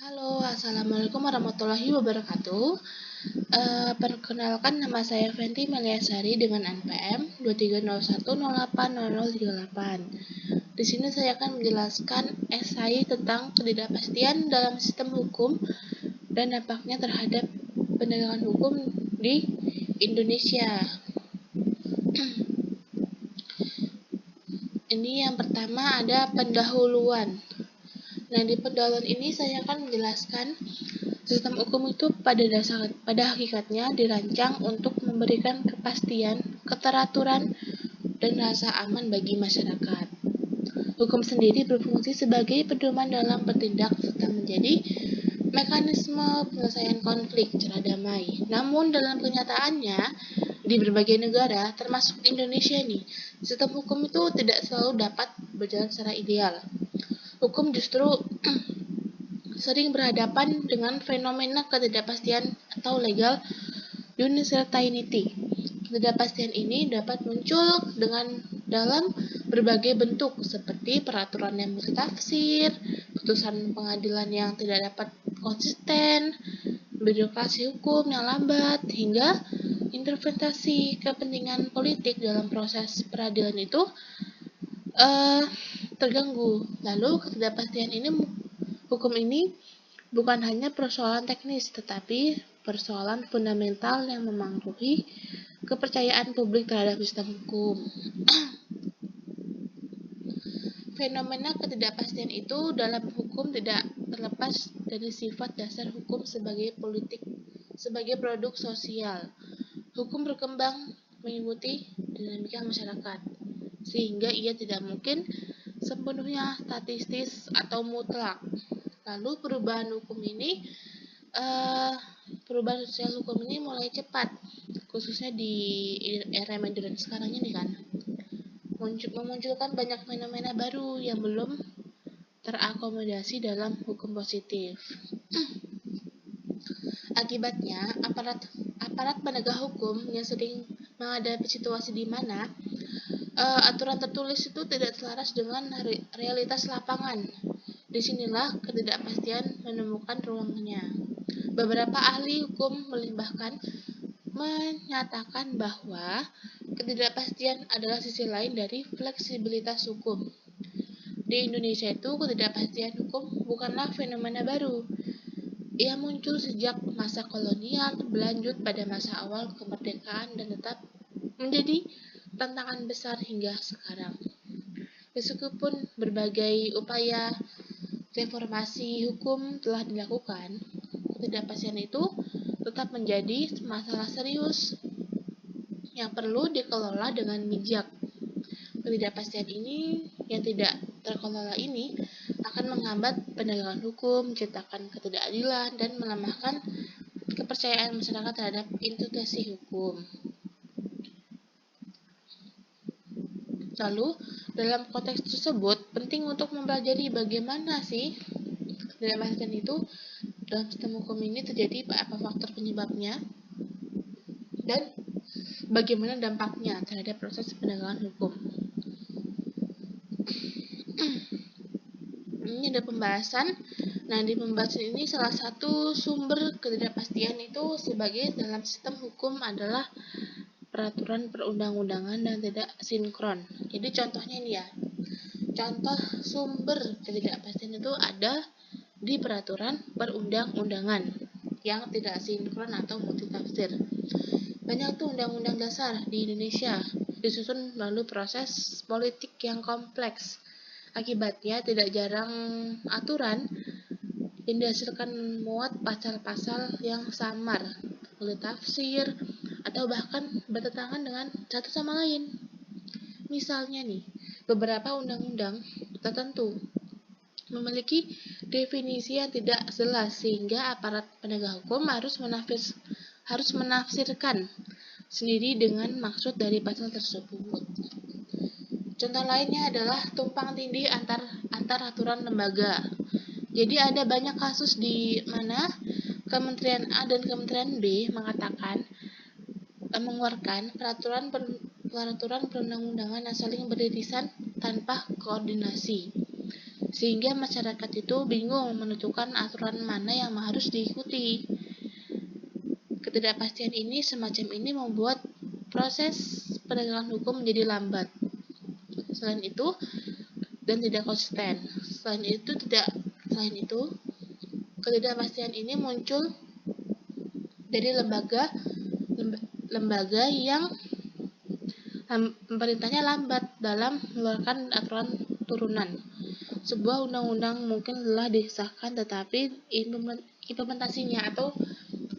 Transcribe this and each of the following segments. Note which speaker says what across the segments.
Speaker 1: Halo, Assalamualaikum warahmatullahi wabarakatuh. Perkenalkan, nama saya Fenty Meliasari dengan NPM 2301080038. Di sini saya akan menjelaskan esai tentang ketidakpastian dalam sistem hukum dan dampaknya terhadap penegakan hukum di Indonesia. Ini yang pertama ada pendahuluan. Nah, di pendahuluan ini saya akan menjelaskan sistem hukum itu pada hakikatnya dirancang untuk memberikan kepastian, keteraturan, dan rasa aman bagi masyarakat. Hukum sendiri berfungsi sebagai pedoman dalam bertindak serta menjadi mekanisme penyelesaian konflik secara damai. Namun dalam kenyataannya, di berbagai negara, termasuk Indonesia nih, sistem hukum itu tidak selalu dapat berjalan secara ideal. Hukum justru sering berhadapan dengan fenomena ketidakpastian atau legal uncertainty. Ketidakpastian ini dapat muncul dalam berbagai bentuk seperti peraturan yang multitafsir, putusan pengadilan yang tidak dapat konsisten, birokrasi hukum yang lambat, hingga interpretasi kepentingan politik dalam proses peradilan itu terganggu. Lalu ketidakpastian hukum ini bukan hanya persoalan teknis, tetapi persoalan fundamental yang memengaruhi kepercayaan publik terhadap sistem hukum. Fenomena ketidakpastian itu dalam hukum tidak terlepas dari sifat dasar hukum sebagai produk sosial. Hukum berkembang mengikuti dinamika masyarakat, sehingga ia tidak mungkin sepenuhnya statistis atau mutlak. Lalu perubahan sosial hukum ini mulai cepat, khususnya di era modern sekarang ini kan, memunculkan banyak fenomena baru yang belum terakomodasi dalam hukum positif. Akibatnya, aparat penegak hukum yang sering menghadapi situasi di mana aturan tertulis itu tidak selaras dengan realitas lapangan. Disinilah ketidakpastian menemukan ruangnya. Beberapa ahli hukum menyatakan bahwa ketidakpastian adalah sisi lain dari fleksibilitas hukum. Di Indonesia itu ketidakpastian hukum bukanlah fenomena baru. Ia muncul sejak masa kolonial, berlanjut pada masa awal kemerdekaan dan tetap menjadi tantangan besar hingga sekarang. Meskipun berbagai upaya reformasi hukum telah dilakukan, ketidakpastian itu tetap menjadi masalah serius yang perlu dikelola dengan bijak. Ketidakpastian ini yang tidak terkelola ini akan menghambat penegakan hukum, menciptakan ketidakadilan, dan melemahkan kepercayaan masyarakat terhadap institusi hukum. Lalu, dalam konteks tersebut, penting untuk mempelajari bagaimana sih ketidakpastian itu dalam sistem hukum ini terjadi, apa faktor penyebabnya, dan bagaimana dampaknya terhadap proses penegakan hukum. Ini ada pembahasan. Nah, di pembahasan ini salah satu sumber ketidakpastian itu sebagai dalam sistem hukum adalah peraturan perundang-undangan dan tidak sinkron. Jadi contohnya ini ya. Contoh sumber ketidakpastian itu ada di peraturan perundang-undangan yang tidak sinkron atau multitafsir. Banyak tuh undang-undang dasar di Indonesia disusun melalui proses politik yang kompleks. Akibatnya tidak jarang aturan yang dihasilkan muat pasal-pasal yang samar, multitafsir, atau bahkan bertentangan dengan satu sama lain. Misalnya nih, beberapa undang-undang tertentu memiliki definisi yang tidak jelas sehingga aparat penegak hukum harus menafsirkan sendiri dengan maksud dari pasal tersebut. Contoh lainnya adalah tumpang tindih antar aturan lembaga. Jadi ada banyak kasus di mana Kementerian A dan Kementerian B mengeluarkan peraturan perundang-undangan yang saling beririsan tanpa koordinasi. sehingga masyarakat itu bingung menentukan aturan mana yang harus diikuti. Ketidakpastian ini semacam ini membuat proses penegakan hukum menjadi lambat. Selain itu, dan tidak konsisten. Selain itu, ketidakpastian ini muncul dari lembaga yang pemerintahnya lambat dalam mengeluarkan aturan turunan. Sebuah undang-undang mungkin telah disahkan, tetapi implementasinya atau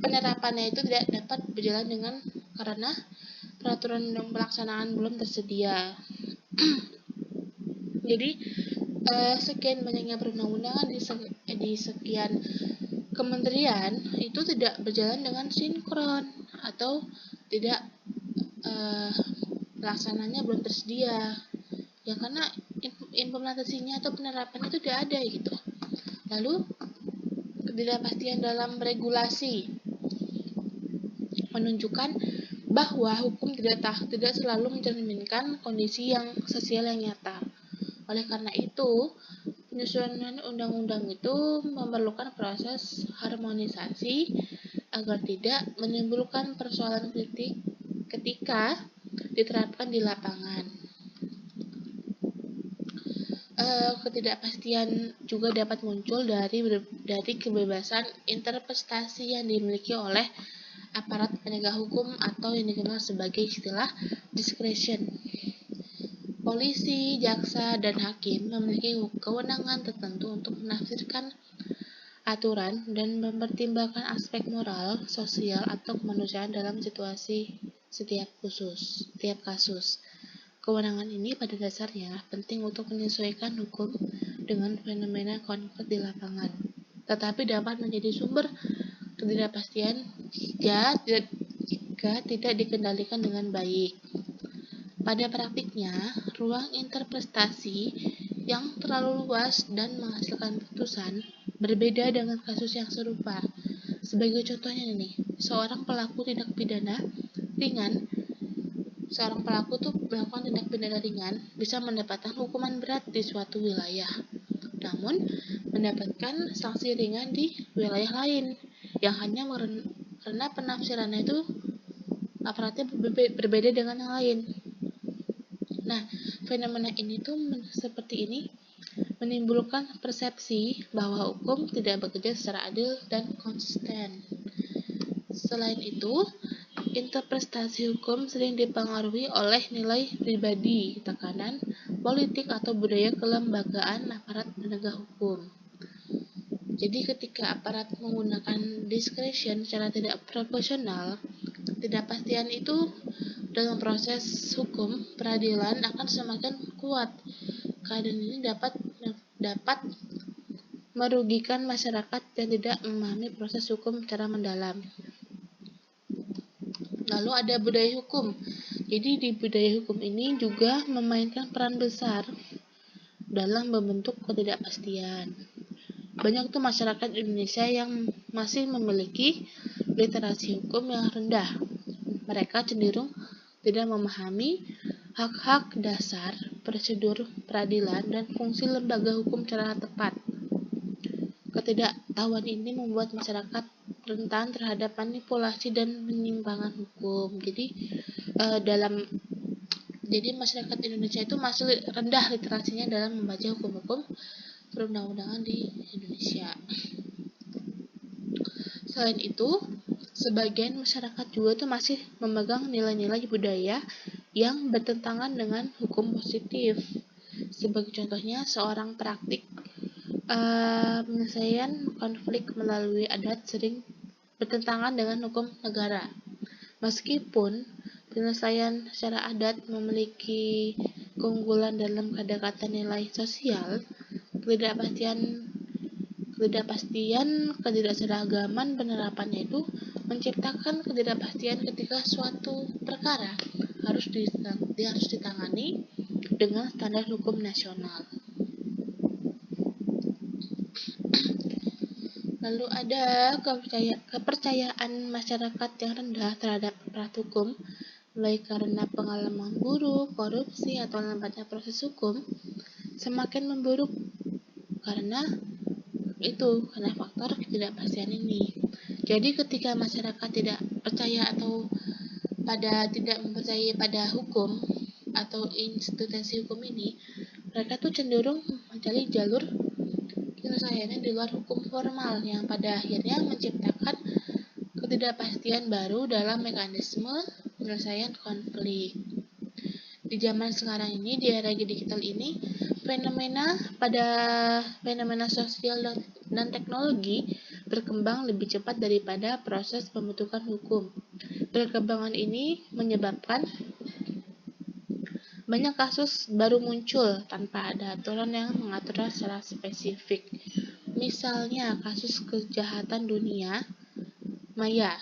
Speaker 1: penerapannya itu tidak dapat berjalan karena peraturan pelaksanaan belum tersedia. Jadi sekian banyaknya perundang-undangan di sekian kementerian itu tidak berjalan dengan sinkron atau tidak pelaksananya belum tersedia ya, karena implementasinya atau penerapannya itu tidak ada gitu. Lalu ketidakpastian dalam regulasi menunjukkan bahwa hukum tidak selalu mencerminkan kondisi yang sosial yang nyata. Oleh karena itu, penyusunan undang-undang itu memerlukan proses harmonisasi agar tidak menimbulkan persoalan kritik ketika diterapkan di lapangan. Ketidakpastian juga dapat muncul dari kebebasan interpretasi yang dimiliki oleh aparat penegak hukum atau yang dikenal sebagai istilah discretion. Polisi, jaksa, dan hakim memiliki kewenangan tertentu untuk menafsirkan aturan dan mempertimbangkan aspek moral, sosial, atau kemanusiaan dalam situasi setiap kasus. Kewenangan ini pada dasarnya penting untuk menyesuaikan hukum dengan fenomena konflik di lapangan, tetapi dapat menjadi sumber ketidakpastian jika tidak dikendalikan dengan baik. Pada praktiknya, ruang interpretasi yang terlalu luas dan menghasilkan putusan berbeda dengan kasus yang serupa. Sebagai contohnya nih, seorang pelaku tindak pidana ringan bisa mendapatkan hukuman berat di suatu wilayah, namun mendapatkan sanksi ringan di wilayah lain yang hanya karena penafsirannya itu aparatnya berbeda dengan yang lain. Nah, fenomena ini seperti ini menimbulkan persepsi bahwa hukum tidak bekerja secara adil dan konsisten. Selain itu, interpretasi hukum sering dipengaruhi oleh nilai pribadi, tekanan politik, atau budaya kelembagaan aparat penegak hukum. Jadi ketika aparat menggunakan discretion secara tidak proporsional, ketidakpastian itu dalam proses hukum peradilan akan semakin kuat. Keadaan ini dapat merugikan masyarakat yang tidak memahami proses hukum secara mendalam. Lalu ada budaya hukum. Jadi di budaya hukum ini juga memainkan peran besar dalam membentuk ketidakpastian. Banyak masyarakat Indonesia yang masih memiliki literasi hukum yang rendah. Mereka cenderung tidak memahami hak-hak dasar, prosedur peradilan, dan fungsi lembaga hukum secara tepat. Ketidaktahuan ini membuat masyarakat rentan terhadap manipulasi dan penyimpangan hukum. Jadi masyarakat Indonesia itu masih rendah literasinya dalam membaca hukum-hukum perundang-undangan di Indonesia. Selain itu, sebagian masyarakat juga masih memegang nilai-nilai budaya yang bertentangan dengan hukum positif. Sebagai contohnya, seorang praktik penyelesaian konflik melalui adat sering bertentangan dengan hukum negara. Meskipun penyelesaian secara adat memiliki keunggulan dalam kedekatan nilai sosial, ketidakseragaman penerapannya itu menciptakan ketidakpastian ketika suatu perkara harus ditangani dengan standar hukum nasional. Lalu ada kepercayaan masyarakat yang rendah terhadap aparat hukum, baik karena pengalaman buruk, korupsi, atau lambatnya proses hukum, semakin memburuk karena faktor ketidakpastian ini. Jadi ketika masyarakat tidak percaya atau tidak mempercayai pada hukum atau institusi hukum ini, mereka tuh cenderung mencari jalur penyelesaiannya di luar hukum formal yang pada akhirnya menciptakan ketidakpastian baru dalam mekanisme penyelesaian konflik. Di zaman sekarang ini, di era digital ini, fenomena sosial dan teknologi berkembang lebih cepat daripada proses pembentukan hukum. Perkembangan ini menyebabkan banyak kasus baru muncul tanpa ada aturan yang mengaturnya secara spesifik. Misalnya kasus kejahatan dunia maya.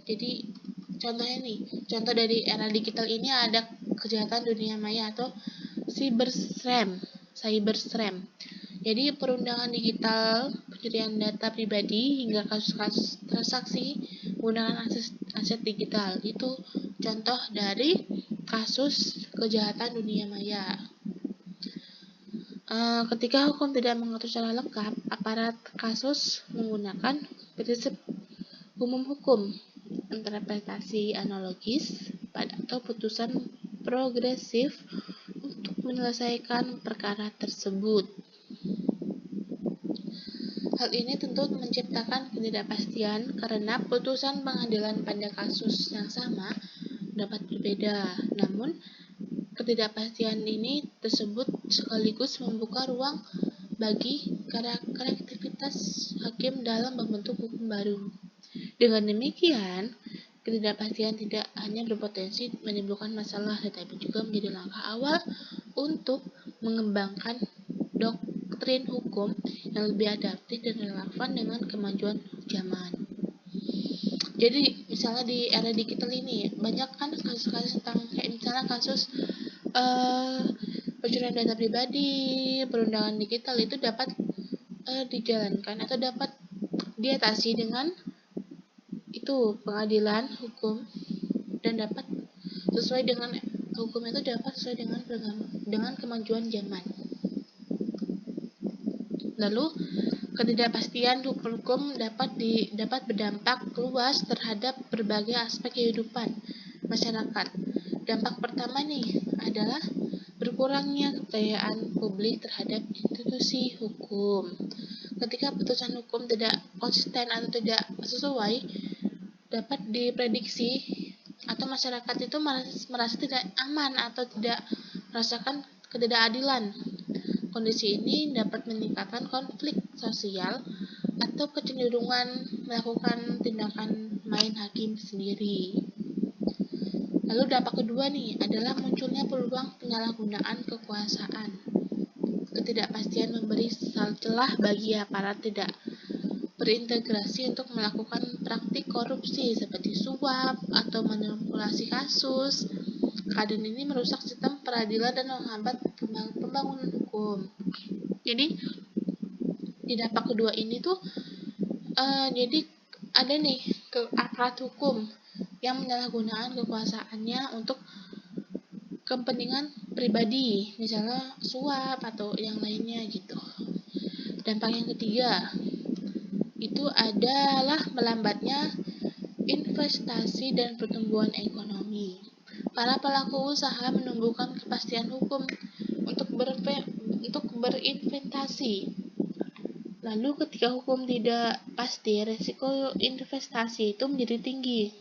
Speaker 1: Jadi contoh dari era digital ini ada kejahatan dunia maya atau cybercrime. Jadi perundangan digital, pencurian data pribadi hingga kasus-kasus transaksi menggunakan aset digital. Itu contoh dari kasus kejahatan dunia maya. Ketika hukum tidak mengatur secara lengkap, aparat kasus menggunakan prinsip umum hukum, interpretasi analogis, atau putusan progresif untuk menyelesaikan perkara tersebut. Hal ini tentu menciptakan ketidakpastian karena putusan pengadilan pada kasus yang sama dapat berbeda. Namun, ketidakpastian ini tersebut sekaligus membuka ruang bagi kreativitas hakim dalam membentuk hukum baru. Dengan demikian, ketidakpastian tidak hanya berpotensi menimbulkan masalah, tetapi juga menjadi langkah awal untuk mengembangkan doktrin hukum yang lebih adaptif dan relevan dengan kemajuan zaman. Jadi, misalnya di era digital ini, banyak kan kasus-kasus tentang kayak misalnya kasus pencurian data pribadi, perundangan digital itu dapat dijalankan atau dapat diatasi dengan pengadilan hukum dan dapat sesuai dengan hukum itu dapat sesuai dengan kemajuan zaman. Lalu ketidakpastian hukum dapat berdampak luas terhadap berbagai aspek kehidupan masyarakat. Dampak pertama adalah berkurangnya kepercayaan publik terhadap institusi hukum. Ketika putusan hukum tidak konsisten atau tidak sesuai, dapat diprediksi atau masyarakat itu merasa tidak aman atau tidak merasakan ketidakadilan. Kondisi ini dapat meningkatkan konflik sosial atau kecenderungan melakukan tindakan main hakim sendiri. Lalu dampak kedua adalah munculnya peluang penyalahgunaan kekuasaan. Ketidakpastian memberi celah bagi aparat tidak berintegrasi untuk melakukan praktik korupsi seperti suap atau manipulasi kasus. Keadaan ini merusak sistem peradilan dan menghambat pembangunan hukum. Jadi di dampak kedua ini jadi ada aparat hukum yang menyalahgunakan kekuasaannya untuk kepentingan pribadi, misalnya suap atau yang lainnya gitu. Dampak yang ketiga itu adalah melambatnya investasi dan pertumbuhan ekonomi. Para pelaku usaha menumbuhkan kepastian hukum untuk berinvestasi. Lalu ketika hukum tidak pasti, resiko investasi itu menjadi tinggi.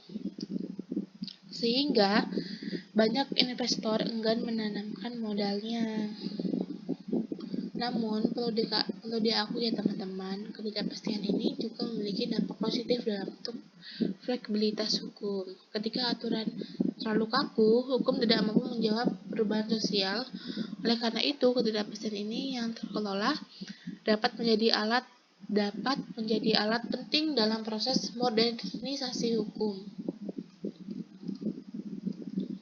Speaker 1: Sehingga banyak investor enggan menanamkan modalnya. Namun, perlu diakui ya teman-teman, ketidakpastian ini juga memiliki dampak positif dalam bentuk fleksibilitas hukum. Ketika aturan terlalu kaku, hukum tidak mampu menjawab perubahan sosial. Oleh karena itu, ketidakpastian ini yang terkelola dapat menjadi alat penting dalam proses modernisasi hukum.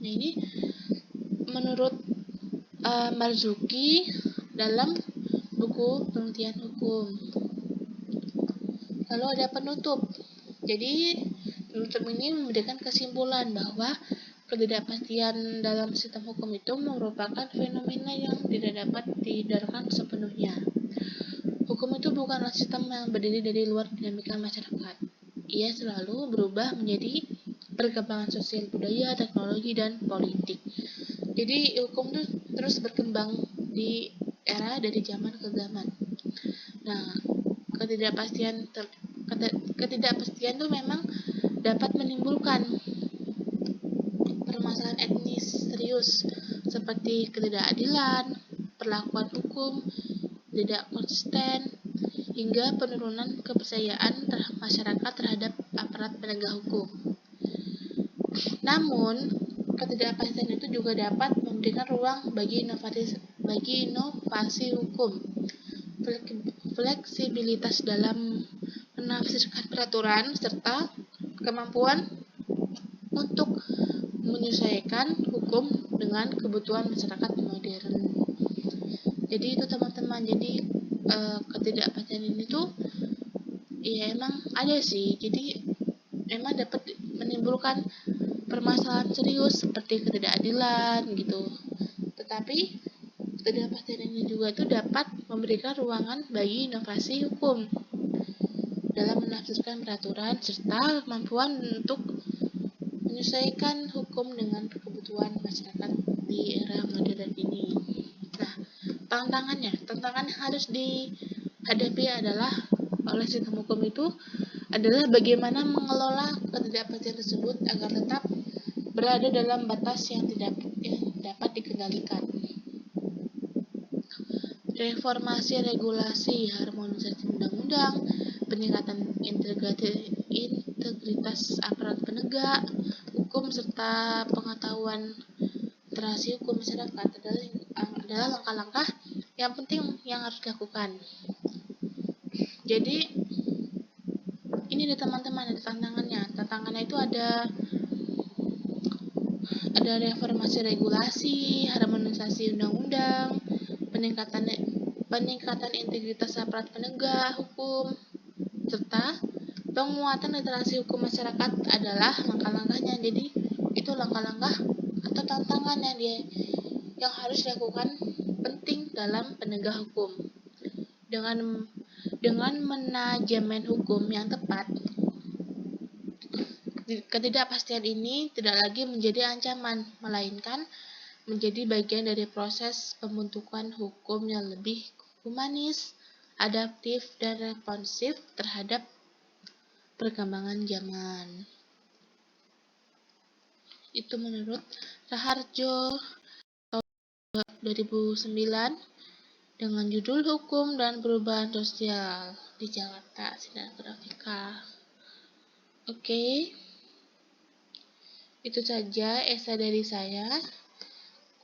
Speaker 1: Nah, ini menurut Marzuki dalam buku penelitian hukum. Lalu ada penutup. Jadi penutup ini memberikan kesimpulan bahwa ketidakpastian dalam sistem hukum itu merupakan fenomena yang tidak dapat dihindarkan sepenuhnya. Hukum itu bukanlah sistem yang berdiri dari luar dinamika masyarakat. Ia selalu berubah menjadi perkembangan sosial, budaya, teknologi, dan politik. Jadi hukum itu terus berkembang di era dari zaman ke zaman. Nah, ketidakpastian itu memang dapat menimbulkan permasalahan etnis serius seperti ketidakadilan, perlakuan hukum tidak konsisten, hingga penurunan kepercayaan masyarakat terhadap aparat penegak hukum. Namun, ketidakpastian itu juga dapat memberikan ruang bagi inovasi hukum. Fleksibilitas dalam menafsirkan peraturan serta kemampuan untuk menyesuaikan hukum dengan kebutuhan masyarakat modern. Jadi itu teman-teman, jadi ketidakpastian ini tuh ya emang ada sih, jadi emang dapat menimbulkan permasalahan serius seperti ketidakadilan gitu. Tetapi ketidakpastian ini juga itu dapat memberikan ruangan bagi inovasi hukum dalam menafsirkan peraturan serta kemampuan untuk menyesuaikan hukum dengan kebutuhan masyarakat di era modern ini. Nah, tantangan yang harus dihadapi adalah oleh sistem hukum itu adalah bagaimana mengelola ketidakpastian tersebut agar tetap berada dalam batas yang dapat dikendalikan. Reformasi regulasi, harmonisasi undang-undang, peningkatan integritas aparat penegak hukum serta pengetahuan literasi hukum masyarakat adalah langkah-langkah yang penting yang harus dilakukan. Jadi ini nih teman-teman, ada tantangannya. Tantangannya itu ada reformasi regulasi, harmonisasi undang-undang, peningkatan integritas aparat penegak hukum, serta penguatan literasi hukum masyarakat adalah langkah-langkahnya. Jadi itu langkah-langkah atau tantangan yang harus dilakukan penting dalam penegak hukum. Dengan manajemen hukum yang tepat, ketidakpastian ini tidak lagi menjadi ancaman, melainkan menjadi bagian dari proses pembentukan hukum yang lebih humanis, adaptif, dan responsif terhadap perkembangan zaman. Itu menurut Raharjo 2009 dengan judul Hukum dan Perubahan Sosial di Jakarta, Sinar Grafika. Oke. Itu saja esai dari saya.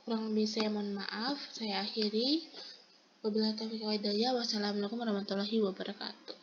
Speaker 1: Kurang lebih saya mohon maaf. Saya akhiri. Wabillahi taufiq wal hidayah. Wassalamualaikum warahmatullahi wabarakatuh.